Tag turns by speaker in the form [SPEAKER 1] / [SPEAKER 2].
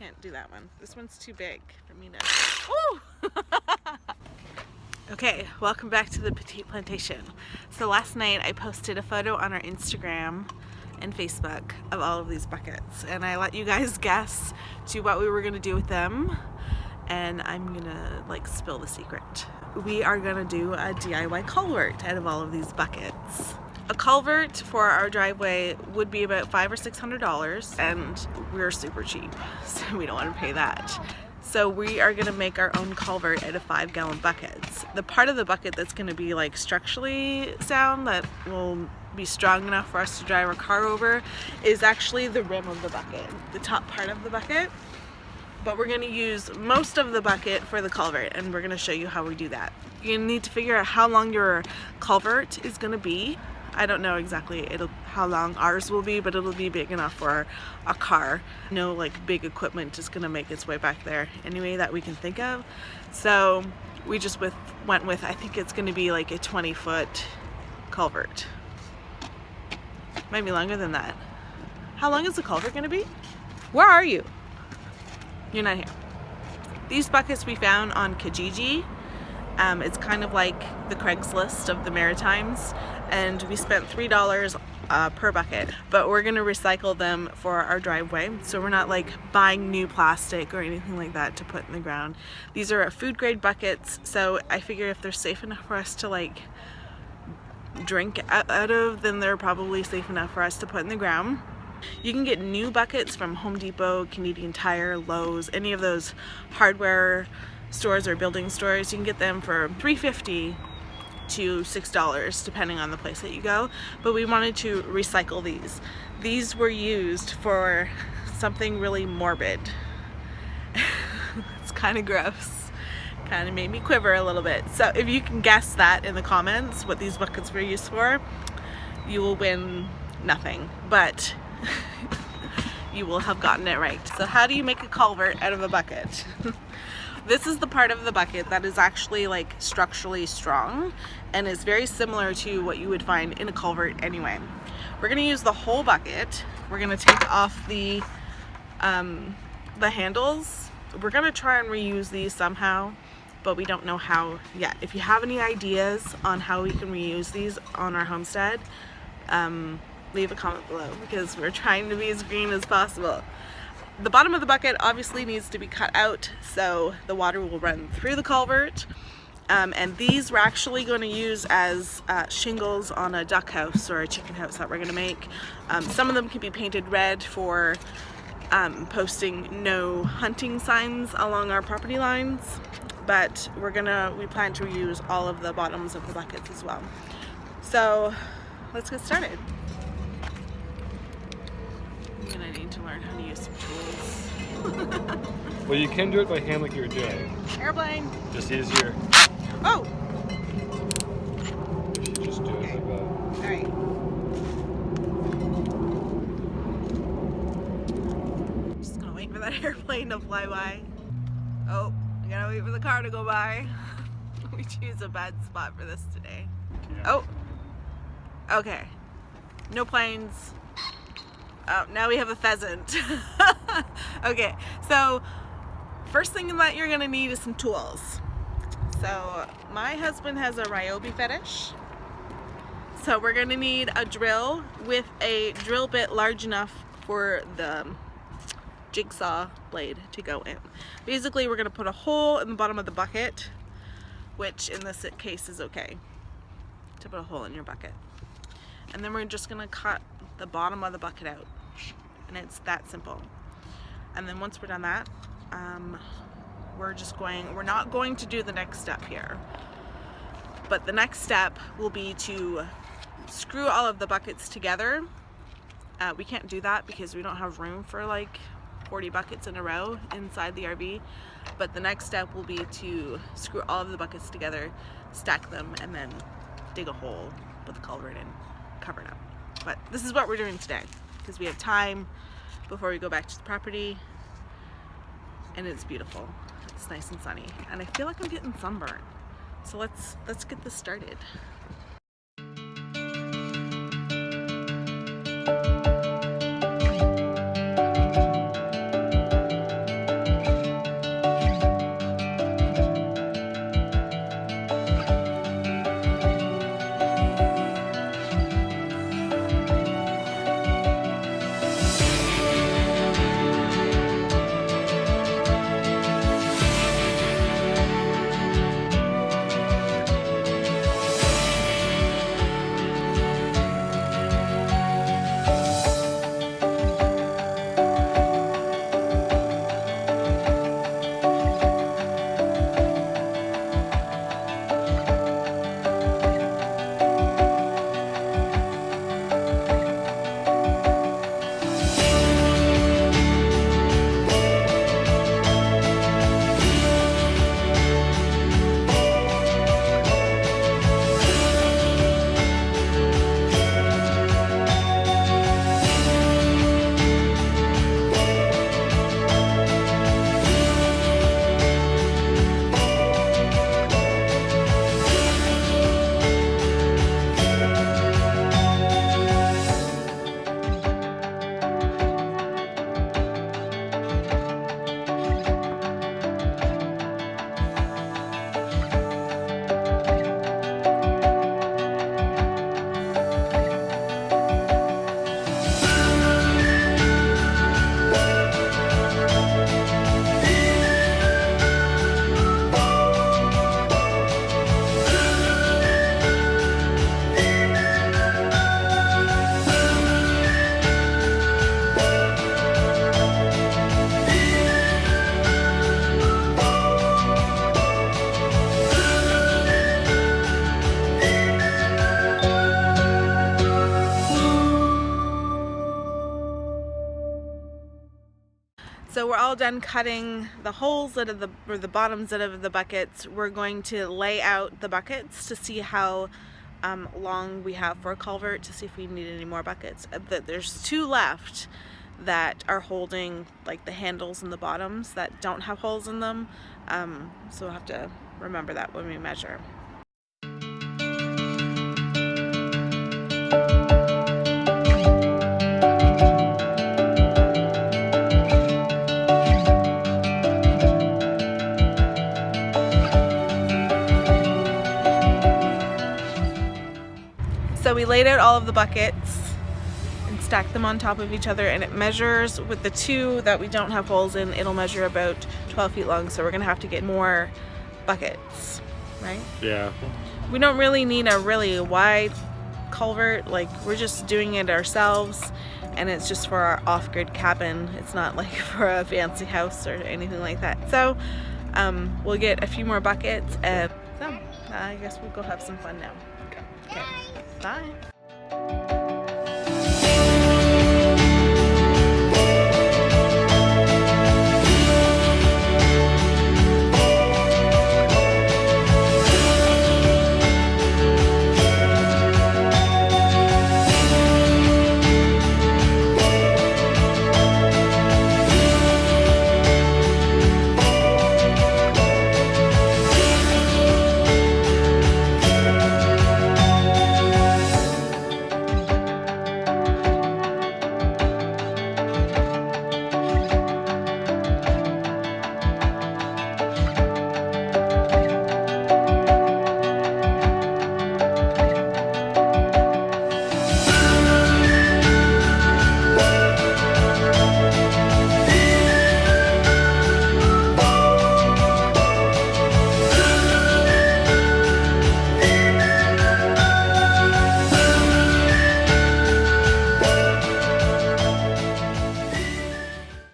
[SPEAKER 1] can't do that one. This one's too big for me to... Ooh! Okay, welcome back to the Petite Plantation. So last night I posted a photo on our Instagram and Facebook of all of these buckets, and I let you guys guess to what we were gonna do with them, and I'm gonna like spill the secret. We are gonna do a DIY culvert out of all of these buckets. A culvert for our driveway would be about $500 or $600, and we're super cheap, so we don't want to pay that. So we are going to make our own culvert out of 5-gallon buckets. The part of the bucket that's going to be like structurally sound, that will be strong enough for us to drive our car over, is actually the rim of the bucket, the top part of the bucket. But we're going to use most of the bucket for the culvert, and we're going to show you how we do that. You need to figure out how long your culvert is going to be. I don't know exactly how long ours will be, but it'll be big enough for a car. No like big equipment is gonna make its way back there anyway that we can think of. So we just went with, I think it's gonna be like a 20-foot culvert. Might be longer than that. How long is the culvert gonna be? Where are you? You're not here. These buckets we found on Kijiji. It's kind of like the Craigslist of the Maritimes, and we spent $3 per bucket, but we're gonna recycle them for our driveway, so we're not like buying new plastic or anything like that to put in the ground. These are food grade buckets, so I figure if they're safe enough for us to like drink out of, then they're probably safe enough for us to put in the ground. You can get new buckets from Home Depot, Canadian Tire, Lowe's, any of those hardware stores or building stores. You can get them for $3.50 to $6 depending on the place that you go, but we wanted to recycle these. These were used for something really morbid. It's kind of gross, kind of made me quiver a little bit. So if you can guess that in the comments what these buckets were used for, you will win nothing, but you will have gotten it right. So how do you make a culvert out of a bucket? This is the part of the bucket that is actually like structurally strong and is very similar to what you would find in a culvert anyway. We're gonna use the whole bucket. We're gonna take off the handles. We're gonna try and reuse these somehow, but we don't know how yet. If you have any ideas on how we can reuse these on our homestead, leave a comment below, because we're trying to be as green as possible. The bottom of the bucket obviously needs to be cut out so the water will run through the culvert, and these we're actually going to use as shingles on a duck house or a chicken house that we're going to make. Some of them can be painted red for posting no hunting signs along our property lines, but we plan to reuse all of the bottoms of the buckets as well. So let's get started. I'm gonna need to learn how to use some tools.
[SPEAKER 2] Well, you can do it by hand like you were doing.
[SPEAKER 1] Airplane!
[SPEAKER 2] Just use your...
[SPEAKER 1] Oh!
[SPEAKER 2] You should just do it like that.
[SPEAKER 1] Alright. Just gonna wait for that airplane to fly by. Oh, I gotta wait for the car to go by. We choose a bad spot for this today.
[SPEAKER 2] Yeah.
[SPEAKER 1] Oh! Okay. No planes. Oh, now we have a pheasant. Okay, so first thing that you're gonna need is some tools. So my husband has a Ryobi fetish. So we're gonna need a drill with a drill bit large enough for the jigsaw blade to go in. Basically, we're gonna put a hole in the bottom of the bucket, which in this case is okay to put a hole in your bucket. And then we're just gonna cut the bottom of the bucket out, and it's that simple. And then once we're done that, we're not going to do the next step here, but the next step will be to screw all of the buckets together. We can't do that because we don't have room for like 40 buckets in a row inside the RV, but the next step will be to screw all of the buckets together, stack them, and then dig a hole, put the culvert in, cover it up. But this is what we're doing today because we have time before we go back to the property, and it's beautiful. It's nice and sunny, and I feel like I'm getting sunburned. So let's get this started. So we're all done cutting the holes out of the bottoms out of the buckets. We're going to lay out the buckets to see how long we have for a culvert, to see if we need any more buckets. There's 2 left that are holding like the handles and the bottoms that don't have holes in them. So we'll have to remember that when we measure. So we laid out all of the buckets and stacked them on top of each other, and it measures, with the 2 that we don't have holes in, it'll measure about 12 feet long, so we're gonna have to get more buckets, right?
[SPEAKER 2] Yeah.
[SPEAKER 1] We don't really need a really wide culvert, like we're just doing it ourselves, and it's just for our off-grid cabin. It's not like for a fancy house or anything like that. So we'll get a few more buckets, and so I guess we'll go have some fun now. Okay. Bye.